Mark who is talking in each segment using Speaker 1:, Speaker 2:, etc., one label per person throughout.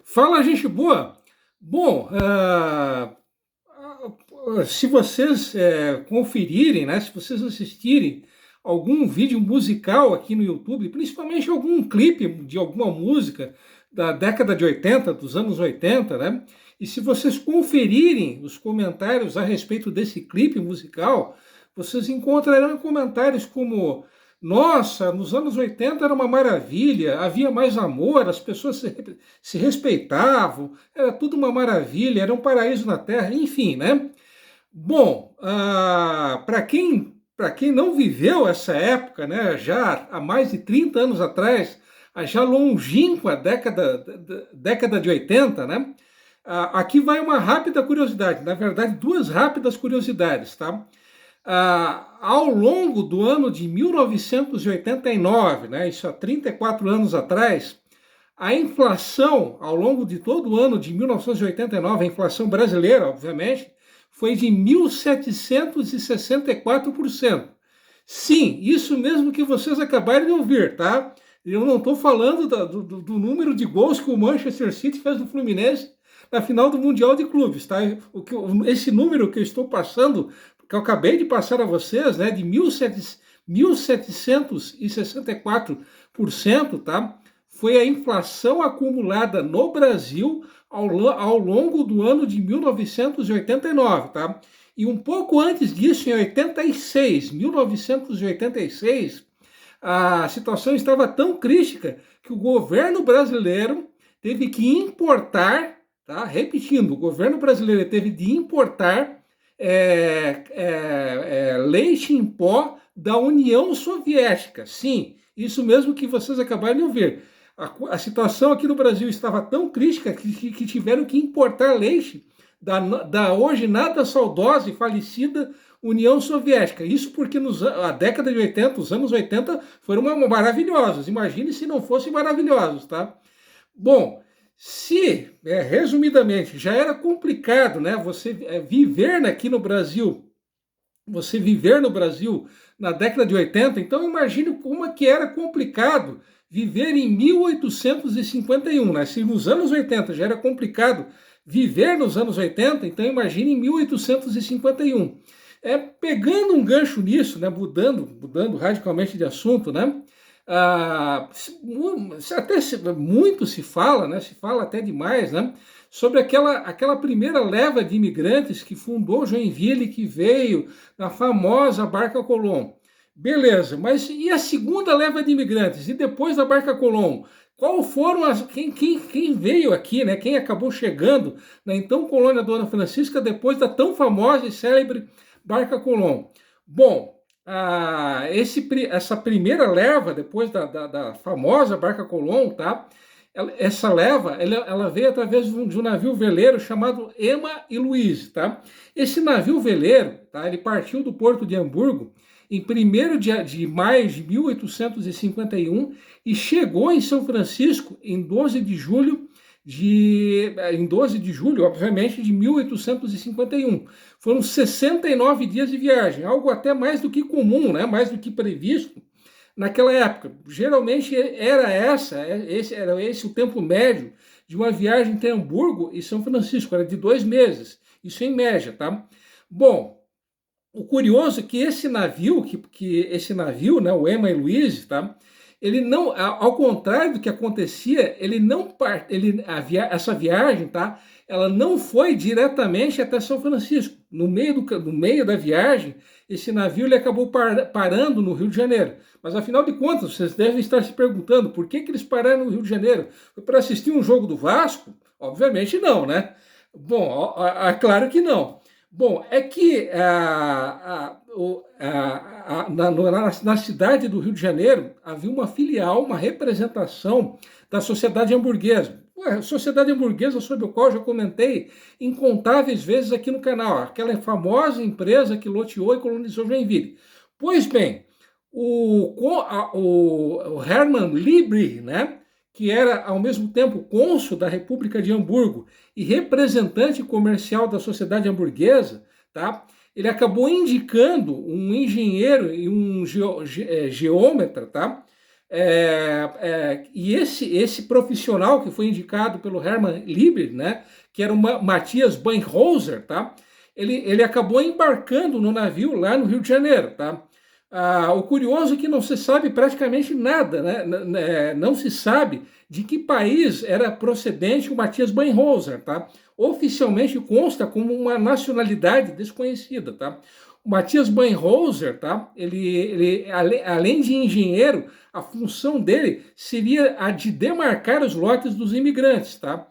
Speaker 1: Fala, gente boa! Bom, se vocês conferirem, né, se vocês assistirem algum vídeo musical aqui no YouTube, principalmente algum clipe de alguma música da década de 80, dos anos 80, né? E se vocês conferirem os comentários a respeito desse clipe musical, vocês encontrarão comentários como: nossa, nos anos 80 era uma maravilha, havia mais amor, as pessoas se respeitavam, era tudo uma maravilha, era um paraíso na Terra, enfim, né? Bom, para quem não viveu essa época, né, já há mais de 30 anos atrás, a já longínqua década de 80, né? Aqui vai uma rápida curiosidade, na verdade, duas rápidas curiosidades, tá? Ao longo do ano de 1989, né, isso há 34 anos atrás, a inflação, ao longo de todo o ano de 1989, a inflação brasileira, obviamente, foi de 1.764%. Sim, isso mesmo que vocês acabaram de ouvir, tá? Eu não estou falando do número de gols que o Manchester City fez no Fluminense na final do Mundial de Clubes, tá? Esse número que eu estou passando, que eu acabei de passar a vocês, né, de 1.764%, tá? Foi a inflação acumulada no Brasil ao longo do ano de 1989, tá? E um pouco antes disso, em 1986, a situação estava tão crítica que o governo brasileiro teve que importar, tá? Repetindo, o governo brasileiro teve de importar leite em pó da União Soviética. Sim, isso mesmo que vocês acabaram de ouvir. A situação aqui no Brasil estava tão crítica que tiveram que importar leite da hoje nada saudosa e falecida União Soviética. Isso porque a década de 80, os anos 80, foram maravilhosos. Imagine se não fossem maravilhosos, tá? Bom, resumidamente, já era complicado, né, viver aqui no Brasil, você viver no Brasil na década de 80, então imagine como é que era complicado viver em 1851, né? Se nos anos 80 já era complicado viver nos anos 80, então imagine em 1851. Pegando um gancho nisso, né, mudando radicalmente de assunto, né? Muito se fala, né? Se fala até demais, né? Sobre aquela primeira leva de imigrantes que fundou Joinville, que veio na famosa Barca Colomb. Beleza, mas e a segunda leva de imigrantes? E depois da Barca Colomb? Quem veio aqui, né? Quem acabou chegando na então colônia Dona Francisca depois da tão famosa e célebre Barca Colomb? Bom, essa primeira leva, depois da famosa Barca Colomb, tá? Essa leva, ela veio através de um navio veleiro chamado Emma e Louise, tá? Esse navio veleiro, tá? Ele partiu do porto de Hamburgo em 1º de maio de 1851 e chegou em São Francisco em 12 de julho, obviamente, de 1851. Foram 69 dias de viagem, algo até mais do que comum, né? Mais do que previsto naquela época. Geralmente era esse o tempo médio de uma viagem entre Hamburgo e São Francisco, era de 2 meses, isso em média, tá? Bom, o curioso é que esse navio, né, o Emma e Louise, tá? Ele não, ao contrário do que acontecia, essa viagem, tá? Ela não foi diretamente até São Francisco. No meio da viagem, esse navio ele acabou parando no Rio de Janeiro. Mas afinal de contas, vocês devem estar se perguntando por que eles pararam no Rio de Janeiro? Foi para assistir um jogo do Vasco? Obviamente não, né? Bom, claro que não. Bom, é que na cidade do Rio de Janeiro havia uma filial, uma representação da Sociedade Hamburguesa. A Sociedade Hamburguesa, sobre a qual eu já comentei incontáveis vezes aqui no canal, aquela famosa empresa que loteou e colonizou Joinville. Pois bem, o Hermann Liebig, né, que era ao mesmo tempo cônsul da República de Hamburgo e representante comercial da Sociedade Hamburguesa, tá? Ele acabou indicando um engenheiro e um geômetra, tá? E esse profissional que foi indicado pelo Hermann Lieber, né, que era o Matthias Beinhauser, tá? Ele acabou embarcando no navio lá no Rio de Janeiro, tá? O curioso é que não se sabe praticamente nada, né? Não se sabe de que país era procedente o Matthias Beinhauser, tá? Oficialmente consta como uma nacionalidade desconhecida, tá? O Matthias Beinhauser, tá? Além de engenheiro, a função dele seria a de demarcar os lotes dos imigrantes, tá?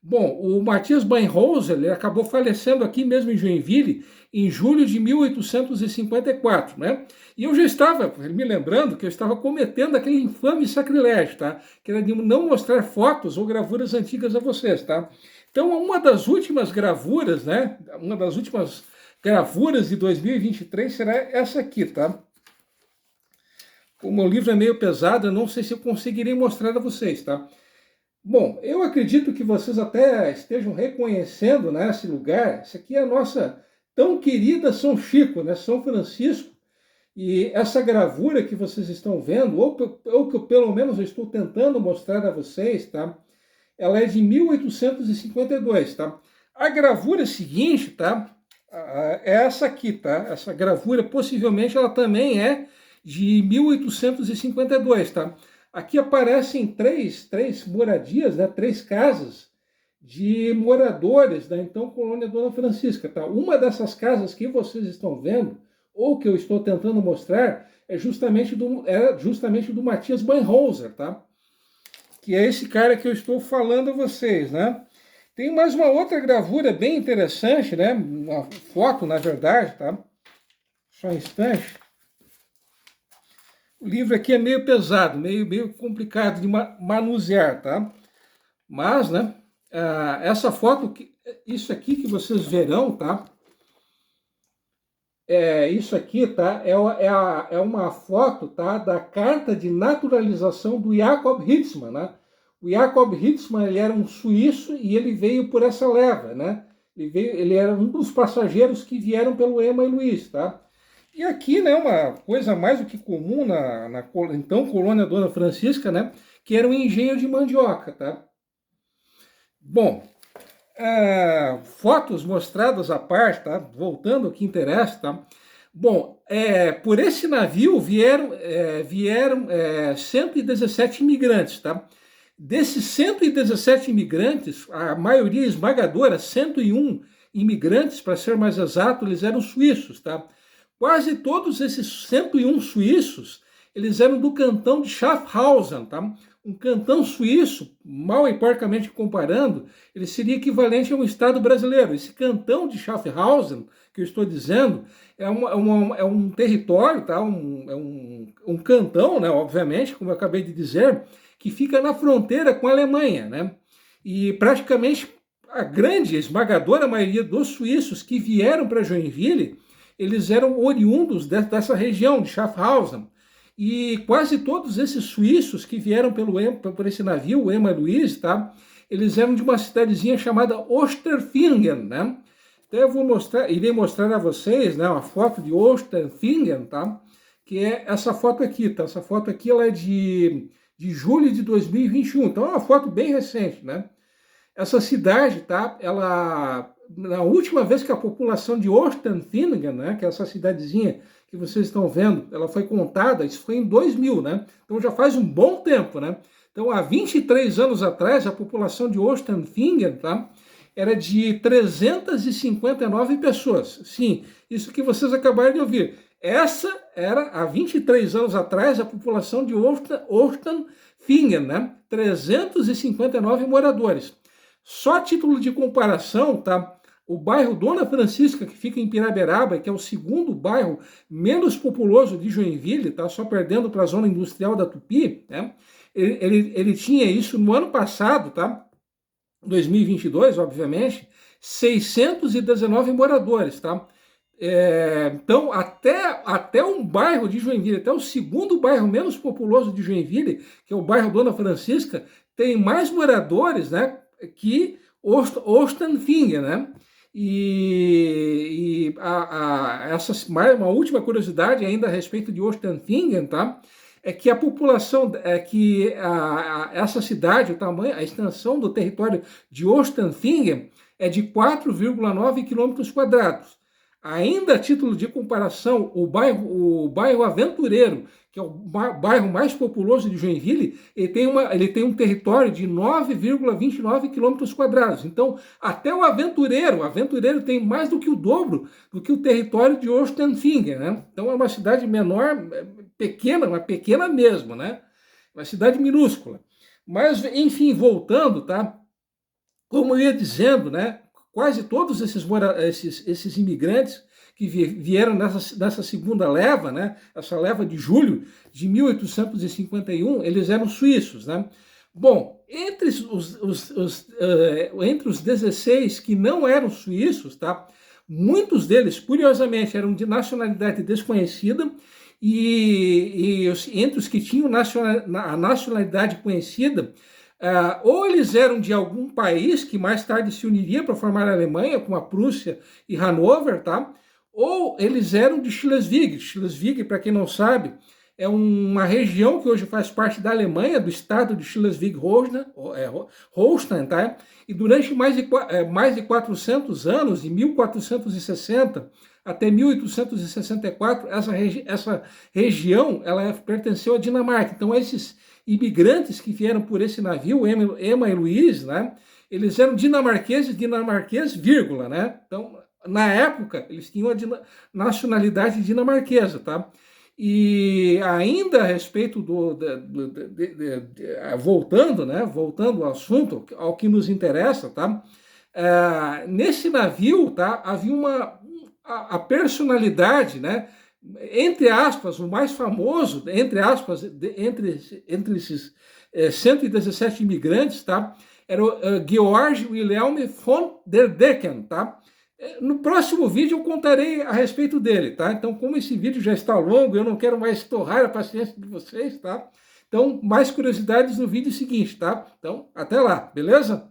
Speaker 1: Bom, o Matthias Beinhauser ele acabou falecendo aqui mesmo em Joinville em julho de 1854, né? E eu já estava me lembrando que eu estava cometendo aquele infame sacrilégio, tá? Que era de não mostrar fotos ou gravuras antigas a vocês, tá? Então, uma das últimas gravuras, né? Uma das últimas gravuras de 2023 será essa aqui, tá? Como o livro é meio pesado, eu não sei se eu conseguirei mostrar a vocês, tá? Bom, eu acredito que vocês até estejam reconhecendo, né, esse lugar. Essa aqui é a nossa tão querida São Chico, né, São Francisco. E essa gravura que vocês estão vendo, ou que eu, pelo menos eu estou tentando mostrar a vocês, tá? Ela é de 1852, tá? A gravura seguinte, tá? É essa aqui, tá? Essa gravura, possivelmente, ela também é de 1852, tá? Aqui aparecem três moradias, né? Três casas de moradores da então colônia Dona Francisca, tá? Uma dessas casas que vocês estão vendo, ou que eu estou tentando mostrar, é justamente do Matthias Beinhauser, tá? Que é esse cara que eu estou falando a vocês, né? Tem mais uma outra gravura bem interessante, né? Uma foto, na verdade, tá? Só um instante. O livro aqui é meio pesado, meio complicado de manusear, tá? Mas, né? Essa foto, isso aqui que vocês verão, tá? Isso aqui, tá? É uma foto, tá? Da carta de naturalização do Jacob Hitzmann, né? O Jacob Hitzmann, ele era um suíço e ele veio por essa leva, né? Ele era um dos passageiros que vieram pelo Emma e Luiz, tá? E aqui, né, uma coisa mais do que comum na então colônia Dona Francisca, né? Que era um engenho de mandioca, tá? Bom, fotos mostradas à parte, tá? Voltando ao que interessa, tá? Bom, por esse navio vieram 117 imigrantes, tá? Desses 117 imigrantes, a maioria esmagadora, 101 imigrantes, para ser mais exato, eles eram suíços, tá? Quase todos esses 101 suíços, eles eram do cantão de Schaffhausen, tá? Um cantão suíço, mal e porcamente comparando, ele seria equivalente a um estado brasileiro. Esse cantão de Schaffhausen, que eu estou dizendo, é um território, tá? Um cantão, né? Obviamente, como eu acabei de dizer, que fica na fronteira com a Alemanha, né? E praticamente a grande, esmagadora maioria dos suíços que vieram para Joinville, eles eram oriundos dessa região de Schaffhausen. E quase todos esses suíços que vieram por esse navio, o Emma Luiz, tá? Eles eram de uma cidadezinha chamada Osterfingen, né? Então eu irei mostrar a vocês, né, uma foto de Osterfingen, tá? Que é essa foto aqui, tá? Essa foto aqui ela é de julho de 2021, então é uma foto bem recente, né? Essa cidade, tá? Na última vez que a população de Osterfingen, né, que é essa cidadezinha que vocês estão vendo, ela foi contada, isso foi em 2000, né? Então já faz um bom tempo, né? Então há 23 anos atrás, a população de Osterfingen, tá? Era de 359 pessoas. Sim, isso que vocês acabaram de ouvir. Essa era, há 23 anos atrás, a população de Osterfingen, né? 359 moradores. Só a título de comparação, tá? O bairro Dona Francisca, que fica em Piraberaba, que é o segundo bairro menos populoso de Joinville, tá? Só perdendo para a zona industrial da Tupi, né? Ele tinha isso no ano passado, tá? 2022, obviamente, 619 moradores, tá? Então, até um bairro de Joinville, até o segundo bairro menos populoso de Joinville, que é o bairro Dona Francisca, tem mais moradores, né, que Osterfingen, né? Uma última curiosidade ainda a respeito de Osterfingen, tá? é que a população, essa cidade, o tamanho, a extensão do território de Oostfingen é de 4,9 quilômetros quadrados. Ainda a título de comparação, o bairro Aventureiro, que é o bairro mais populoso de Joinville, ele tem um território de 9,29 quilômetros quadrados. Então, até o Aventureiro tem mais do que o dobro do que o território de Oostfingen, né? Então, é uma cidade menor, pequena, mas pequena mesmo, né? Uma cidade minúscula. Mas, enfim, voltando, tá? Como eu ia dizendo, né? Quase todos esses imigrantes que vieram nessa segunda leva, né, essa leva de julho de 1851, eles eram suíços, né? Bom, entre os 16 que não eram suíços, tá? Muitos deles, curiosamente, eram de nacionalidade desconhecida, e entre os que tinham a nacionalidade conhecida, ou eles eram de algum país que mais tarde se uniria para formar a Alemanha, como a Prússia e Hanover, tá? Ou eles eram de Schleswig. Schleswig, para quem não sabe, é uma região que hoje faz parte da Alemanha, do estado de Schleswig-Holstein, tá? E durante mais de 400 anos, de 1460 até 1864, essa região ela pertenceu à Dinamarca. Então, esses imigrantes que vieram por esse navio, Emma e Luiz, né? Eles eram dinamarqueses, vírgula, né? Então, na época, eles tinham a nacionalidade dinamarquesa, tá? E ainda a respeito voltando, né? Voltando ao assunto, ao que nos interessa, tá? Nesse navio, tá? Havia a personalidade, né? Entre aspas, o mais famoso, entre aspas, entre esses 117 imigrantes, tá? Era o Georg Wilhelm von der Decken, tá? No próximo vídeo eu contarei a respeito dele, tá? Então, como esse vídeo já está longo, eu não quero mais torrar a paciência de vocês, tá? Então, mais curiosidades no vídeo seguinte, tá? Então, até lá, beleza?